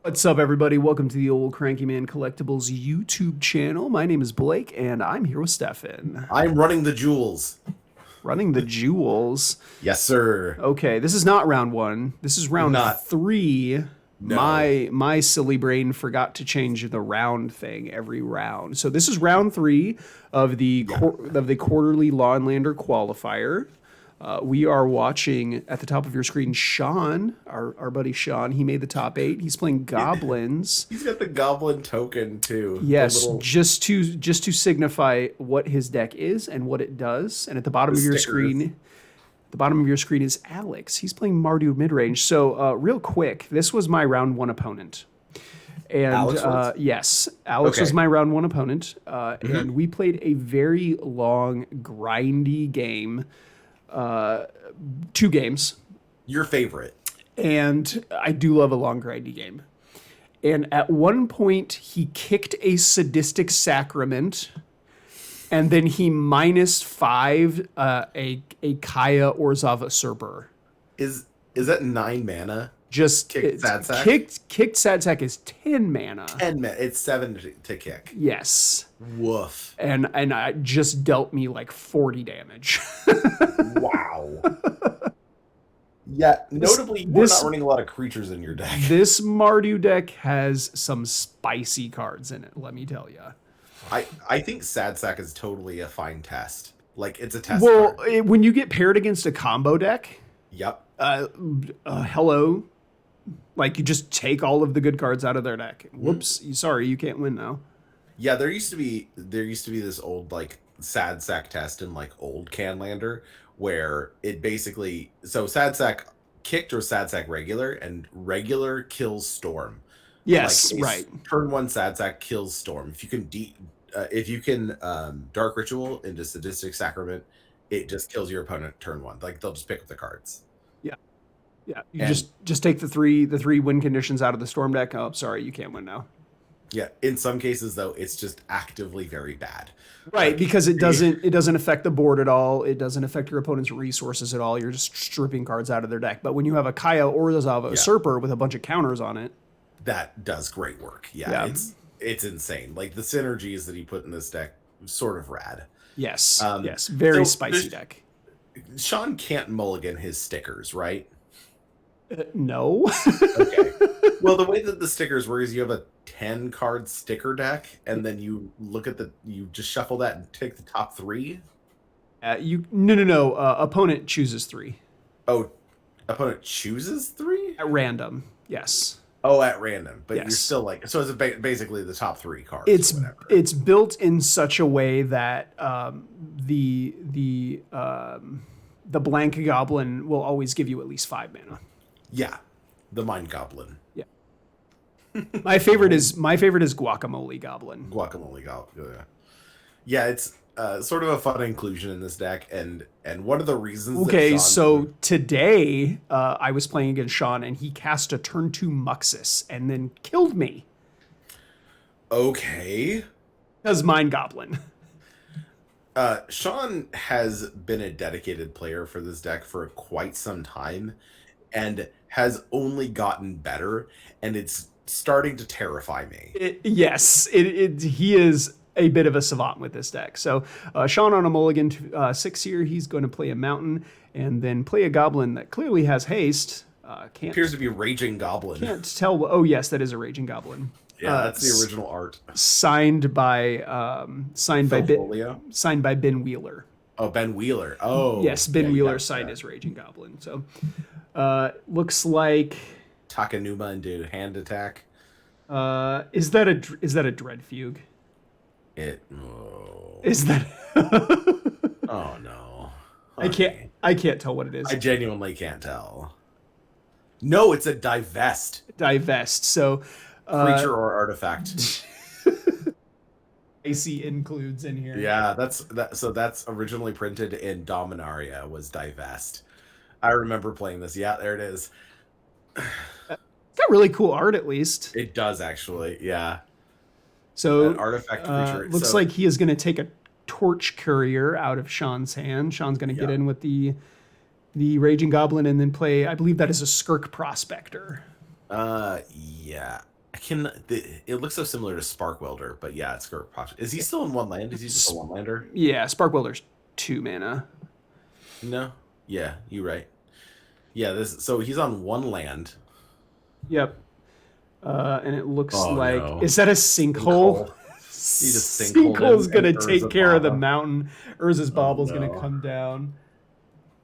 What's up, everybody? Welcome to the Old Cranky Man Collectibles YouTube channel. My name is Blake, and I'm here with Stefan. I'm running the jewels. Running the jewels. Yes, sir. Okay, this is not round one. This is round Not. three. No. My silly brain forgot to change the round thing every round. So this is round three of the quarterly Lawnlander qualifier. We are watching at the top of your screen Sean, our buddy Sean. He made the top 8. He's playing Goblins. He's got the goblin token too. Yes, just to signify what his deck is and what it does. And at the bottom of your screen, is Alex. He's playing Mardu Midrange. So real quick, this was my round one opponent. And yes, Alex was my round one opponent. And we played a very long, grindy game. 2 games. Your favorite. And I do love a long, grindy game. And at one point, he kicked a sadistic sacrament, and then he -5 a Kaya Orzhov Usurper. Is that 9 mana? Just kicked Sadsack? Kicked Sadsack is 10 mana. 10 mana. It's 7 to kick. Yes. Woof. And I just dealt me like 40 damage. Wow. Yeah, notably, we're not running a lot of creatures in your deck. This Mardu deck has some spicy cards in it, let me tell you. I think Sadsack is totally a fine test. Like, it's a test card. When you get paired against a combo deck, yep. Hello. Like, you just take all of the good cards out of their deck. Whoops, sorry, you can't win now. Yeah, there used to be this old like Sadsack test in like old Canlander where it basically Sadsack kicked or Sadsack regular, and regular kills Storm. Yes, like, right. Turn 1 Sadsack kills Storm. If you can Dark Ritual into Sadistic Sacrament, it just kills your opponent turn 1. Like, they'll just pick up the cards. Yeah, you just take the three win conditions out of the Storm deck. Oh, sorry, you can't win now. Yeah, in some cases though, it's just actively very bad. Right, like, because it doesn't affect the board at all. It doesn't affect your opponent's resources at all. You're just stripping cards out of their deck. But when you have a Kaya Orzhov Usurper with a bunch of counters on it, that does great work. Yeah. It's insane. Like, the synergies that he put in this deck, sort of rad. Yes, very spicy deck. Sean can't mulligan his stickers, right? No. Okay. Well, the way that the stickers work is you have a 10 card sticker deck, and then you look at you just shuffle that and take the top 3. No. Opponent chooses 3. Oh, opponent chooses 3 at random. Yes. Oh, at random, but yes. You're still like, so it's basically the top 3 cards. It's built in such a way that the blank goblin will always give you at least 5 mana. Yeah, the Mind Goblin. Yeah. My favorite is Guacamole Goblin. Guacamole Goblin. Yeah, it's sort of a fun inclusion in this deck, and one of the reasons. Okay, so today I was playing against Sean, and he cast a turn 2 Muxus and then killed me. Okay. Because Mind Goblin. Sean has been a dedicated player for this deck for quite some time, and has only gotten better, and it's starting to terrify me. He is a bit of a savant with this deck. So Sean on a mulligan 6 here, he's going to play a mountain and then play a goblin that clearly has haste. Appears to be Raging Goblin. Can't tell. Oh yes, that is a Raging Goblin. Yeah, that's the original art. Signed by Ben Wheeler. Oh, Ben Wheeler. Oh, yes, Ben Wheeler signed his Raging Goblin. So looks like Takanuma into hand attack. Is that a Dread Fugue? Is that? Oh no! Honey. I can't tell what it is. I genuinely can't tell. No, it's a divest. Divest. So creature or artifact. AC includes in here. Yeah, that's originally printed in Dominaria was divest. I remember playing this. Yeah, there it is. It's got really cool art, at least. It does, actually. Yeah. So an artifact creature. Looks like he is going to take a Torch Courier out of Sean's hand. Sean's going to get in with the Raging Goblin and then play, I believe that is a Skirk Prospector. Yeah. It looks so similar to Spark Welder, but yeah, it's Scarab Potion. Is he still in one land? Is he just a one lander? Yeah, Spark Welder's 2 mana. No. Yeah, you're right. Yeah, so he's on one land. Yep. And it looks Oh, like no. is that a sinkhole? He just sinkholed Sinkhole's him gonna and take Urza care of the Baba. mountain. Urza's Bobble's no. gonna come down.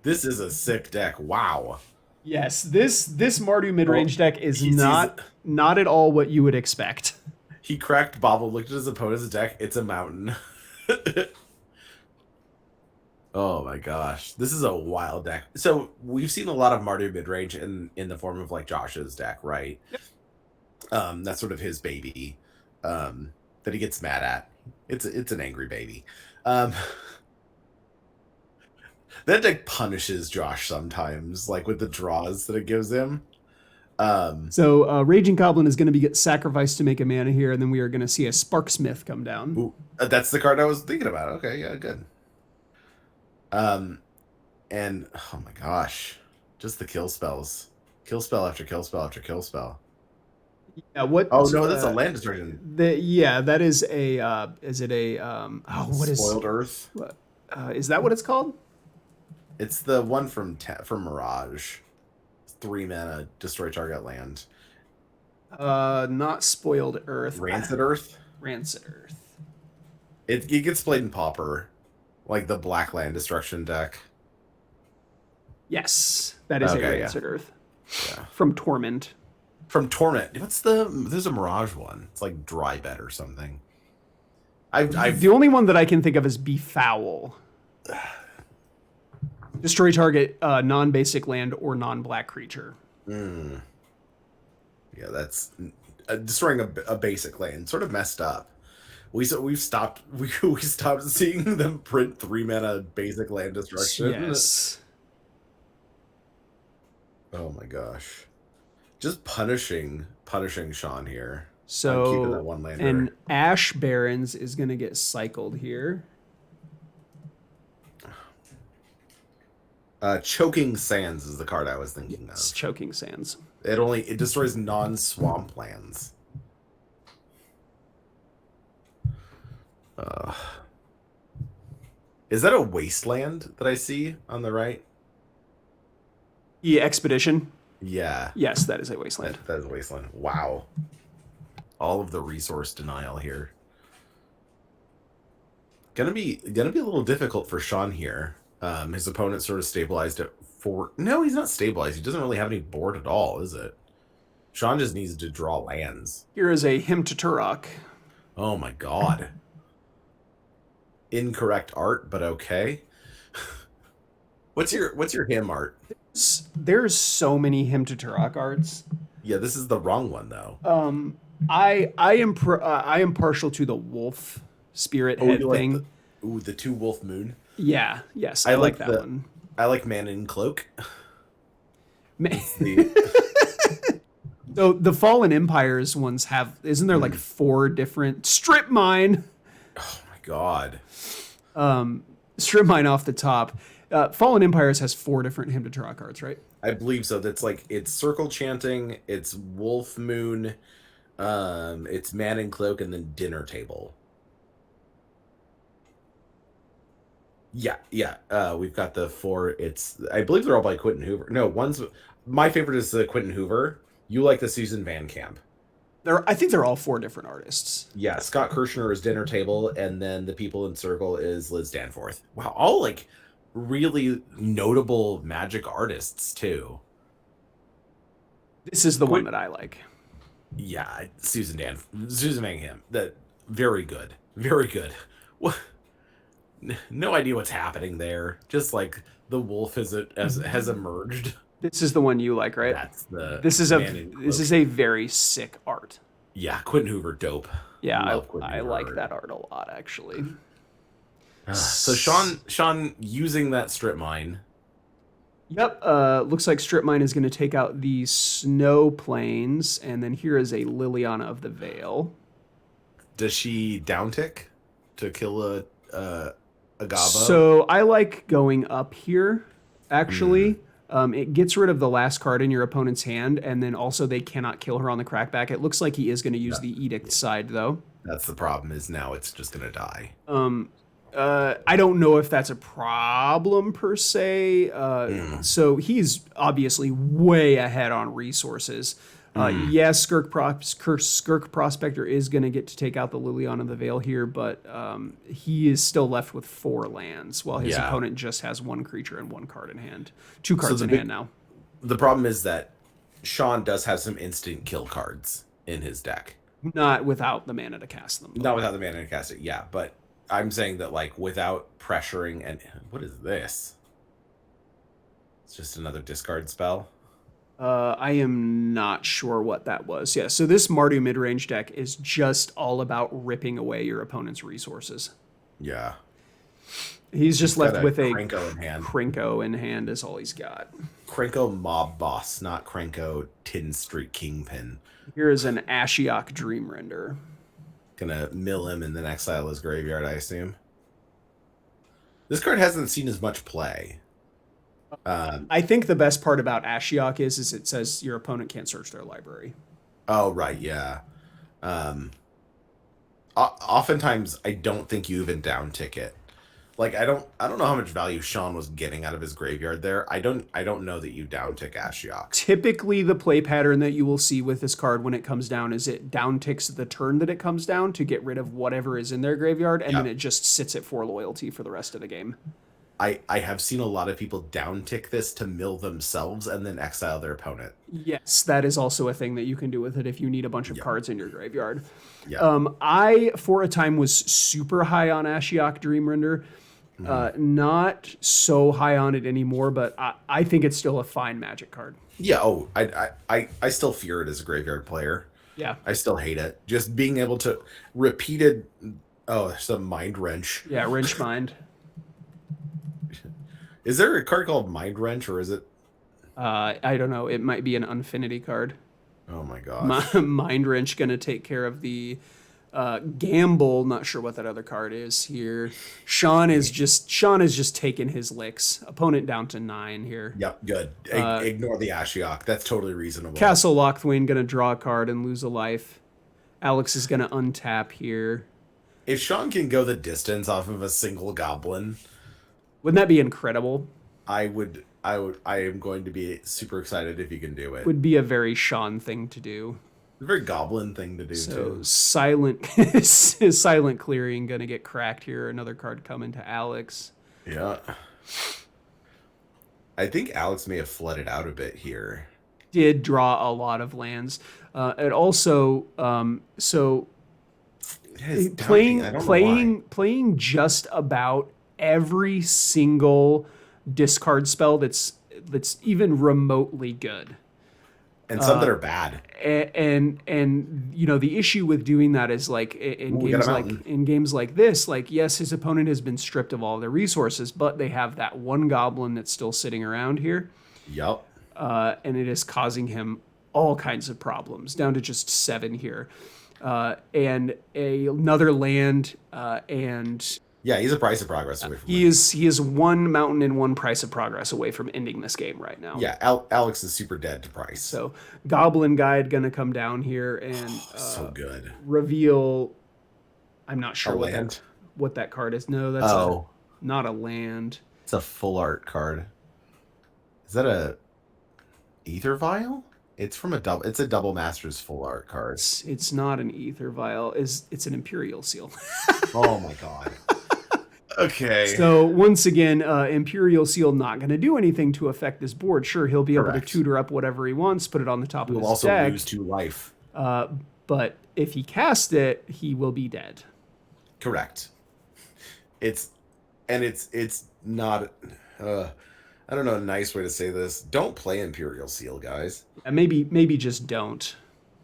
This is a sick deck. Wow. Yes, this Mardu midrange deck is he not at all what you would expect. He cracked Bobble, looked at his opponent's deck. It's a mountain. Oh my gosh, this is a wild deck. So we've seen a lot of Mardu midrange in the form of like Josh's deck, right? Yep. That's sort of his baby, that he gets mad at. It's an angry baby. That deck punishes Josh sometimes, like with the draws that it gives him. So Raging Goblin is going to get sacrificed to make a mana here, and then we are going to see a Sparksmith come down. Ooh, that's the card I was thinking about. Okay, yeah, good. And oh my gosh, just the kill spells, kill spell after kill spell after kill spell. Yeah, what? Oh no, that's a land destruction. Yeah, that is a. Is it a? What is Spoiled Earth? Is that what it's called? It's the one from Mirage. 3 mana, destroy target land. Not Spoiled Earth. Rancid Earth. Rancid Earth. It gets played in Pauper, like the black land destruction deck. Yes, that is a Rancid Earth. Yeah. From Torment. From Torment. There's a Mirage one. It's like Dry Bet or something. The only one that I can think of is Befoul. Destroy target non-basic land or non-black creature. Yeah, that's destroying a basic land. Sort of messed up. We've stopped seeing them print 3 mana basic land destruction. Yes. Oh my gosh. Just punishing Sean here. So I'm keeping that one lander. And Ash Barrens is gonna get cycled here. Choking Sands is the card I was thinking of. Choking Sands. It destroys non-swamp lands. Is that a wasteland that I see on the right? Yeah, Expedition. Yeah. Yes, that is a wasteland. That is a wasteland. Wow. All of the resource denial here. Gonna be a little difficult for Sean here. His opponent sort of stabilized at 4. No, he's not stabilized. He doesn't really have any board at all, is it? Sean just needs to draw lands. Here is a Hymn to Turok. Oh my god. Incorrect art, but okay. What's your hymn art? There's so many Hymn to Turok arts. Yeah, this is the wrong one though. I am partial to the wolf spirit head thing. The 2 wolf moon. Yeah, yes, I like that one. I like Man in Cloak. So the Fallen Empires ones isn't there like 4 different Strip Mine? Oh my god. Strip Mine off the top. Fallen Empires has 4 different Hymn to Turok cards, right? I believe so. That's like it's Circle Chanting, it's Wolf Moon, it's Man in Cloak, and then Dinner Table. Yeah. We've got the 4. I believe they're all by Quentin Hoover. No, my favorite is the Quentin Hoover. You like the Susan Van Camp. I think they're all 4 different artists. Yeah, Scott Kirshner is Dinner Table, and then the people in Circle is Liz Danforth. Wow, all like really notable Magic artists too. This is the one that I like. Yeah, Susan Van Camp. That very good. What? No idea what's happening there. Just like the wolf has emerged. This is the one you like, right? This is a very sick art. Yeah, Quentin Hoover, dope. Yeah, I like that art a lot actually. So Sean using that Strip Mine. Yep. Looks like Strip Mine is going to take out the Snow Plains, and then here is a Liliana of the Veil. Does she downtick to kill a Gabo? So I like going up here, actually. It gets rid of the last card in your opponent's hand, and then also they cannot kill her on the crackback. It looks like he is going to use the Edict side, though. That's the problem, is now it's just going to die. I don't know if that's a problem per se. So he's obviously way ahead on resources. Yes, Skirk Prospector is going to get to take out the Liliana of the Veil here, but he is still left with 4 lands, while his opponent just has 1 creature and 1 card in hand. 2 cards in hand now. The problem is that Sean does have some instant kill cards in his deck. Not without the mana to cast them. Not without the mana to cast it, yeah. But I'm saying that, like, without pressuring, and what is this? It's just another discard spell. I am not sure what that was. Yeah, so this Mardu midrange deck is just all about ripping away your opponent's resources. Yeah. He's just left with a Krenko in hand. Krenko in hand is all he's got. Krenko Mob Boss, not Krenko Tin Street Kingpin. Here is an Ashiok Dreamrender. Gonna mill him and then exile his graveyard, I assume. This card hasn't seen as much play. I think the best part about Ashiok is it says your opponent can't search their library. Oh, right, yeah. Oftentimes, I don't think you even down tick it. Like, I don't know how much value Sean was getting out of his graveyard there. I don't know that you down tick Ashiok. Typically, the play pattern that you will see with this card when it comes down is it down ticks the turn that it comes down to get rid of whatever is in their graveyard, and then it just sits at 4 loyalty for the rest of the game. I have seen a lot of people down tick this to mill themselves and then exile their opponent. Yes, that is also a thing that you can do with it if you need a bunch of cards in your graveyard. Yeah. I, for a time, was super high on Ashiok Dreamrender. Not so high on it anymore, but I think it's still a fine Magic card. Yeah, I still fear it as a graveyard player. Yeah. I still hate it. Just being able to repeated... Oh, there's a Mind Wrench. Yeah, Wrench Mind. Is there a card called Mind Wrench, or is it? I don't know. It might be an Unfinity card. Oh my gosh. Mind Wrench going to take care of the Gamble. Not sure what that other card is here. Sean is just taking his licks. Opponent down to 9 here. Yep, good. Ignore the Ashiok. That's totally reasonable. Castle Lochthwain going to draw a card and lose a life. Alex is going to untap here. If Sean can go the distance off of a single goblin, wouldn't that be incredible? I am going to be super excited if you can do it. Would be a very Sean thing to do. A very goblin thing to do, too. Silent Clearing going to get cracked here. Another card coming to Alex. Yeah. I think Alex may have flooded out a bit here. Did draw a lot of lands. It also playing just about every single discard spell that's even remotely good. And some that are bad. And you know, the issue with doing that is like in games like this, like, yes, his opponent has been stripped of all their resources, but they have that one goblin that's still sitting around here. Yep. And it is causing him all kinds of problems, down to just 7 here. And another land, and yeah, he's a price of progress away from he is 1 mountain and 1 price of progress away from ending this game right now. Yeah, Alex is super dead to price. So Goblin Guide gonna come down here and so good. Reveal. I'm not sure land. What that card is. No, that's not a land. It's a full art card. Is that a Ether Vial? It's from it's a Double Masters full art card. It's not an Ether Vial. It's an Imperial Seal. Oh my god. Okay. So once again, Imperial Seal not going to do anything to affect this board. Sure, he'll be able to tutor up whatever he wants, put it on the top of his deck. He'll also lose 2 life. But if he casts it, he will be dead. Correct. It's not. I don't know a nice way to say this. Don't play Imperial Seal, guys. And maybe just don't.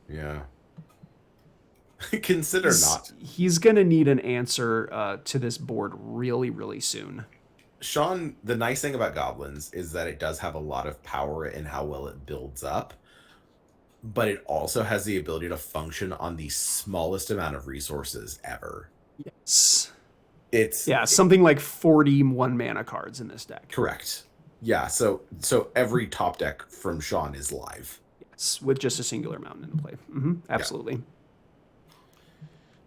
Yeah. Consider not. He's going to need an answer to this board really, really soon. Sean, the nice thing about Goblins is that it does have a lot of power in how well it builds up, but it also has the ability to function on the smallest amount of resources ever. Yes. It's something like 40 1-mana cards in this deck. Correct. Yeah, so every top deck from Sean is live. Yes, with just a singular mountain in play. Hmm, Yeah, absolutely.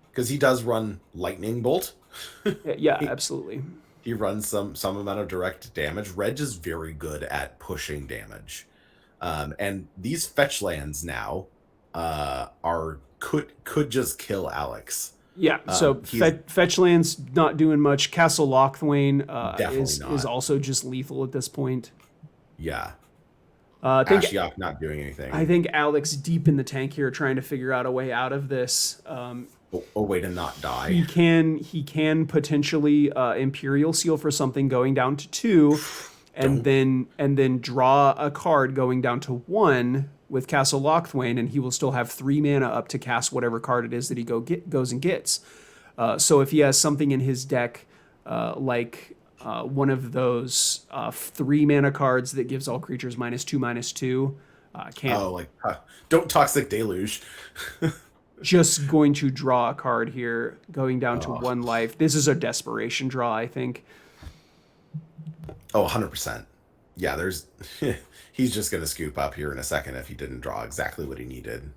because he does run lightning bolt. Yeah, yeah, he, absolutely. he runs some amount of direct damage. Reg is very good at pushing damage, and these fetch lands now are could just kill Alex. Yeah, so He's fetch lands not doing much. Castle Lochthwain definitely is not. also just lethal at this point. Yeah, I think Ashiok not doing I anything. think Alex deep in the tank here, trying to figure out a way out of this. A way to not die. He can potentially Imperial Seal for something going down to 2, Don't. and then draw a card going down to 1 with Castle Lochthwain, and he will still have 3 mana up to cast whatever card it is that he goes and gets. So if he has something in his deck like one of those 3 mana cards that gives all creatures -2/-2, can't Oh, like don't toxic deluge. just going to draw a card here, going down to Oh, 1 life. This is a desperation draw, I think. oh, 100%. Yeah, there's he's just gonna scoop up here in a second if he didn't draw exactly what he needed.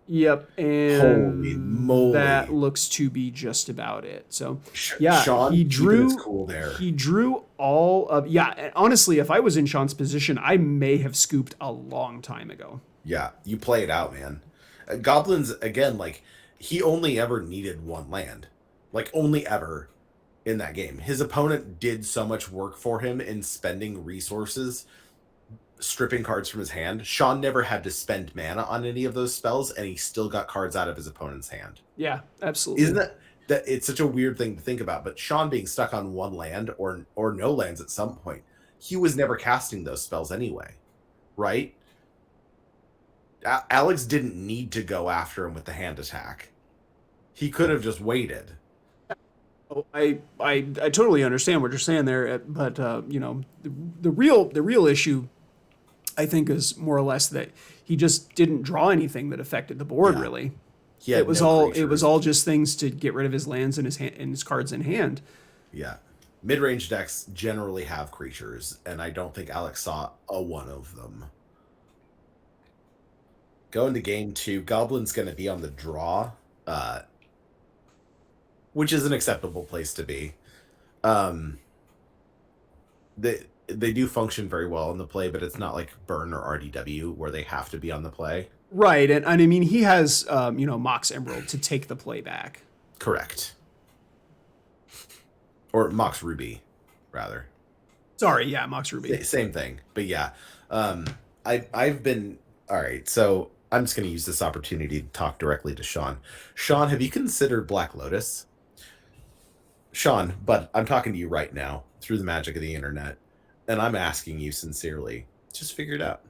Yep, Holy and that moly. looks to be just about it. So, yeah, Sean keeping his cool there. he drew all of yeah. And honestly, if I was in Sean's position, I may have scooped a long time ago. Yeah, you play it out, man. Goblins again, like he only ever needed one land, like only ever in that game. His opponent did so much work for him in spending resources, stripping cards from his hand. Sean never had to spend mana on any of those spells, and he still got cards out of his opponent's hand. Yeah, absolutely. Isn't that it's such a weird thing to think about? But Sean being stuck on one land or no lands at some point, he was never casting those spells anyway, right? Alex didn't need to go after him with the hand attack. He could have just waited. Oh, I totally understand what you're saying there, but the real issue, I think, is more or less that he just didn't draw anything that affected the board Yeah. really. He had no It was creatures. all just things to get rid of his lands and his cards in hand. Yeah. Mid-range decks generally have creatures, and I don't think Alex saw a one of them. Going to game 2, Goblin's going to be on the draw, which is an acceptable place to be. They do function very well in the play, but it's not like Burn or RDW where they have to be on the play. Right, and I mean he has Mox Emerald to take the play back. Correct. Or Mox Ruby, rather. Sorry, yeah, Mox Ruby. Same thing, but yeah. I've been all right. So I'm just going to use this opportunity to talk directly to Sean. Sean, have you considered Black Lotus? Sean, but I'm talking to you right now through the magic of the internet, and I'm asking you sincerely. Just figure it out.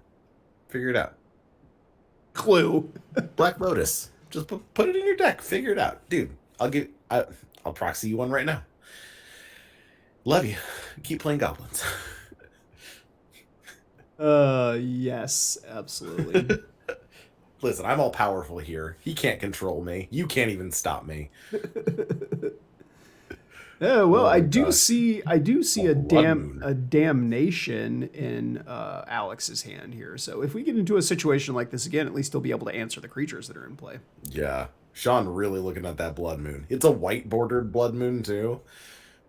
Figure it out. Clue. Black Lotus. Just put it in your deck. Figure it out, dude. I'll proxy you one right now. Love you. Keep playing goblins. Yes, absolutely. Listen, I'm all powerful here. He can't control me. You can't even stop me. Yeah, well, Oh I my do gosh. see a Blood Moon. damnation in Alex's hand here. So if we get into a situation like this again, at least he'll be able to answer the creatures that are in play. Yeah. Sean really looking at that Blood Moon. It's a white bordered Blood Moon too,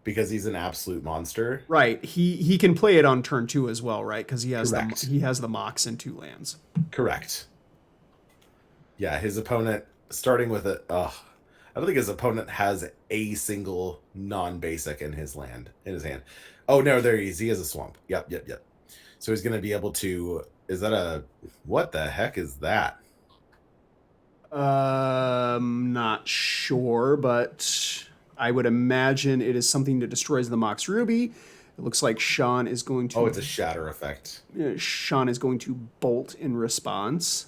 because he's an absolute monster. Right. He can play it on turn 2 as well, right? Because Correct. he has the Mox and 2 lands. Correct. Yeah, his opponent starting with a I don't think his opponent has a single non-basic in his hand. Oh no, there he is. He has a swamp. Yep. So he's gonna be able to. Is that a? What the heck is that? Not sure, but I would imagine it is something that destroys the Mox Ruby. It looks like Sean is going to. Oh, it's a shatter effect. Sean is going to bolt in response.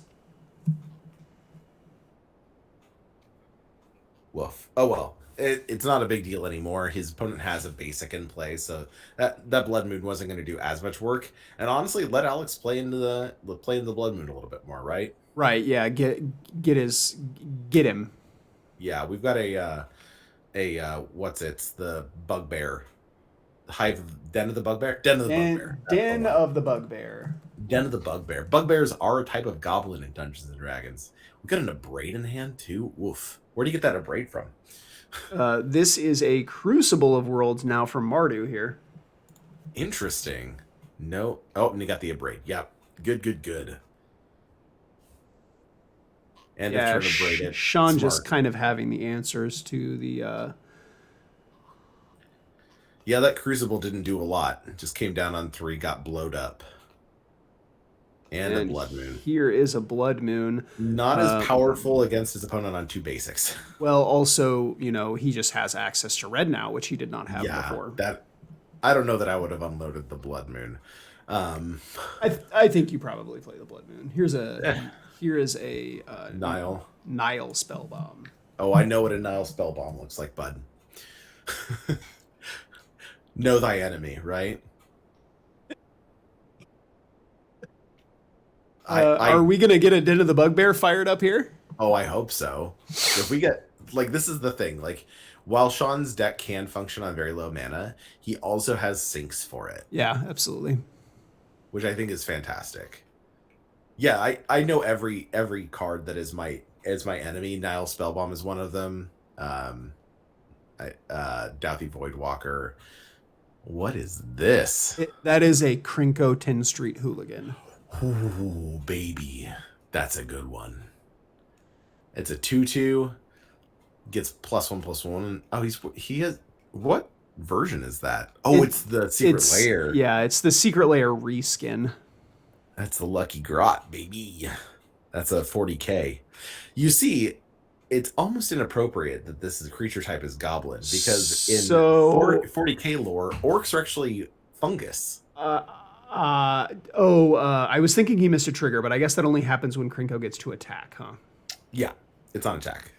Woof. Oh well. It's not a big deal anymore. His opponent has a basic in play, so that Blood Moon wasn't going to do as much work. And honestly, let Alex play into the Blood Moon a little bit more, right? Right. Yeah. Get him. Yeah, we've got a what's it's the Bugbear. Den of the Bugbear? Den of the Bugbear. That's the Den one. of the Bugbear. Den of the Bugbear. Bugbears are a type of goblin in Dungeons and Dragons. We got an abrade in hand too. Woof. Where do you get that abrade from? This is a Crucible of Worlds now from Mardu here. Interesting. No. Oh, and you got the abrade. Yep. Good. And Yeah, if turn abraded. Sean Smart. just kind of having the answers to the. Yeah, that Crucible didn't do a lot. It just came down on 3, got blowed up. And a Blood Moon. Here is a Blood Moon. Not as powerful against his opponent on 2 basics. Well, also, he just has access to red now, which he did not have before. I don't know that I would have unloaded the Blood Moon. I think you probably play the Blood Moon. Here is a Nile Spell Bomb. Oh, I know what a Nile Spell Bomb looks like, bud. Know thy enemy, right? Are we gonna get a Den of the Bugbear fired up here? Oh, I hope so. If we get this is the thing. While Sean's deck can function on very low mana, he also has sinks for it. Yeah, absolutely. Which I think is fantastic. Yeah, I know every card that is my enemy. Nile Spellbomb is one of them. Douthy Voidwalker. What is this? That is a Krinko 10 Street Hooligan. Ooh, baby. That's a good one. It's a 2/2. Gets +1/+1. Oh, he has... What version is that? Oh, it's the Secret Lair. Yeah, it's the Secret Lair reskin. That's the Lucky Grot, baby. That's a 40k. You see, it's almost inappropriate that this is creature type is goblin, because in 40k lore, orcs are actually fungus. I was thinking he missed a trigger, but I guess that only happens when Krinko gets to attack, huh? Yeah, it's on attack.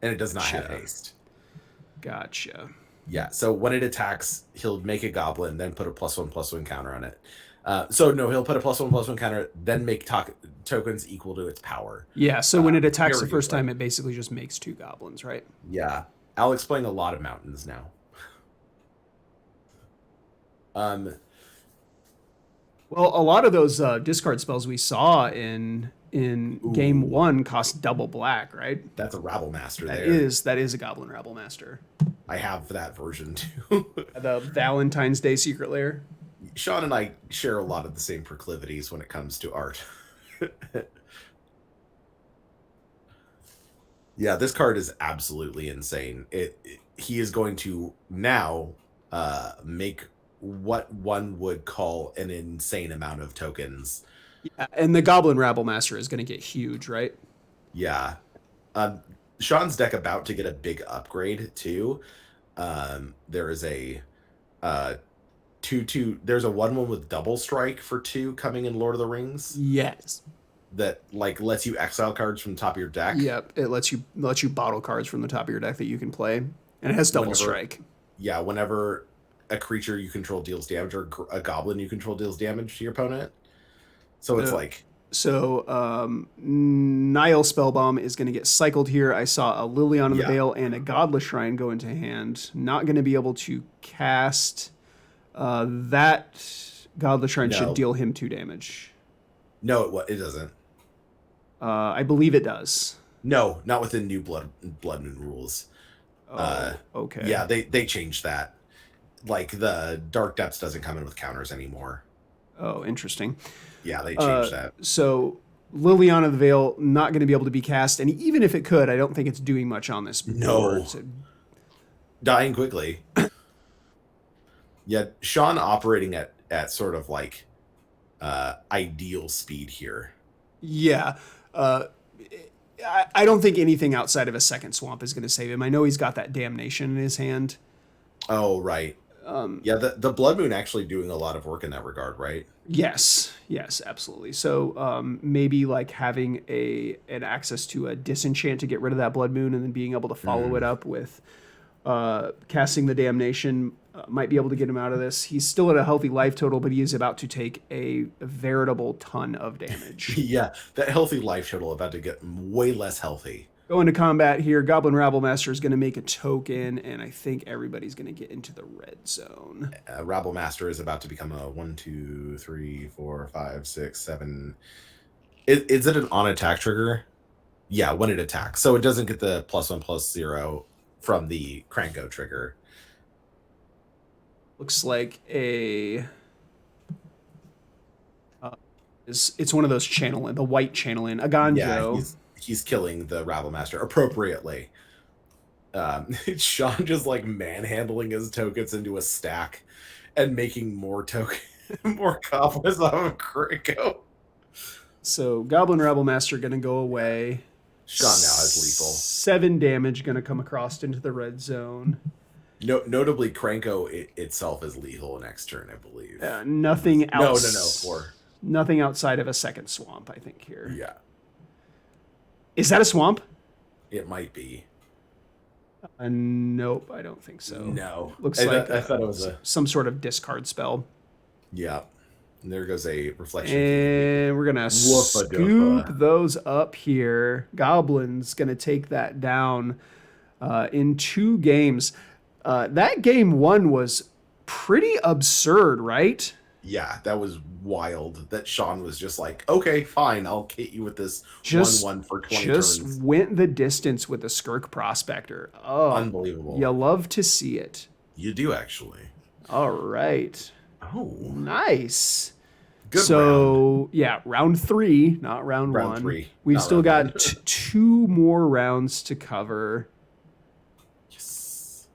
And it does not have haste. Gotcha. Yeah, so when it attacks, he'll make a goblin, then put a +1/+1 counter on it. He'll put a +1/+1 counter, then make tokens equal to its power. Yeah, so when it attacks the first time, it basically just makes 2 goblins, right? Yeah. I'll explain a lot of mountains now. Well, a lot of those discard spells we saw in game 1 cost double black, right? That's a Rabble Master that there. That is a Goblin Rabble Master. I have that version too. The Valentine's Day Secret Lair. Sean and I share a lot of the same proclivities when it comes to art. Yeah, this card is absolutely insane. He is going to now make what one would call an insane amount of tokens. Yeah, and the Goblin Rabble Master is going to get huge, right? Yeah. Sean's deck about to get a big upgrade too. There is a 2/2. There's a 1/1 with double strike for 2 coming in Lord of the Rings. Yes. That lets you exile cards from the top of your deck. Yep, it lets you bottle cards from the top of your deck that you can play, and it has double strike. Yeah, whenever a creature you control deals damage, or a goblin you control deals damage to your opponent. So it's Nile Spellbomb is going to get cycled here. I saw a Liliana the Veil and a Godless Shrine go into hand. Not going to be able to cast that Godless Shrine should deal him 2 damage. No, it doesn't. I believe it does. No, not within new Blood Moon rules. Okay. Yeah, they changed that. The Dark Depths doesn't come in with counters anymore. Oh, interesting. Yeah, they changed that. So Liliana the Veil not going to be able to be cast, and even if it could, I don't think it's doing much on this board. No. Dying quickly. Yeah, Sean operating at sort of ideal speed here. Yeah. I don't think anything outside of a second swamp is going to save him. I know he's got that Damnation in his hand. Oh, right. Yeah, the Blood Moon actually doing a lot of work in that regard, right? Yes, absolutely. So maybe having an access to a disenchant to get rid of that Blood Moon, and then being able to follow it up with casting the Damnation might be able to get him out of this. He's still at a healthy life total, but he is about to take a veritable ton of damage. Yeah, that healthy life total about to get way less healthy. Go into combat here. Goblin Rabblemaster is going to make a token, and I think everybody's going to get into the red zone. Rabble Master is about to become a 1, 2, 3, 4, 5, 6, 7. Is it an on attack trigger? Yeah, when it attacks. So it doesn't get the +1/+0 from the Cranko trigger. Looks like a... it's one of those channeling, the white channeling. Aganjo. Yeah, he's killing the Rabble Master appropriately. Sean just like manhandling his tokens into a stack and making more more copies of Cranko. So Goblin Rabblemaster going to go away. Sean now has lethal. 7 damage going to come across into the red zone. Notably, Cranko itself is lethal next turn, I believe. Nothing else. No. Four. Nothing outside of a second swamp, I think, here. Yeah. Is that a swamp? It might be. Nope, I don't think so. No. Looks I like thought it was some sort of discard spell. Yeah. And there goes a reflection. And we're going to scoop those up here. Goblin's going to take that down in 2 games. That game 1 was pretty absurd, right? Yeah, that was wild. That Sean was just like, okay, fine, I'll hit you with this 1/1 for 20 turns. Just went the distance with the Skirk Prospector. Oh, unbelievable. You love to see it. You do, actually. All right. Oh. Nice. Good so, round. Yeah, round 3, not round 1. 3. We've still got 2 more rounds to cover. Yes.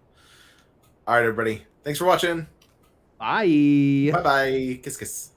All right, everybody. Thanks for watching. Bye. Bye-bye. Kiss, kiss.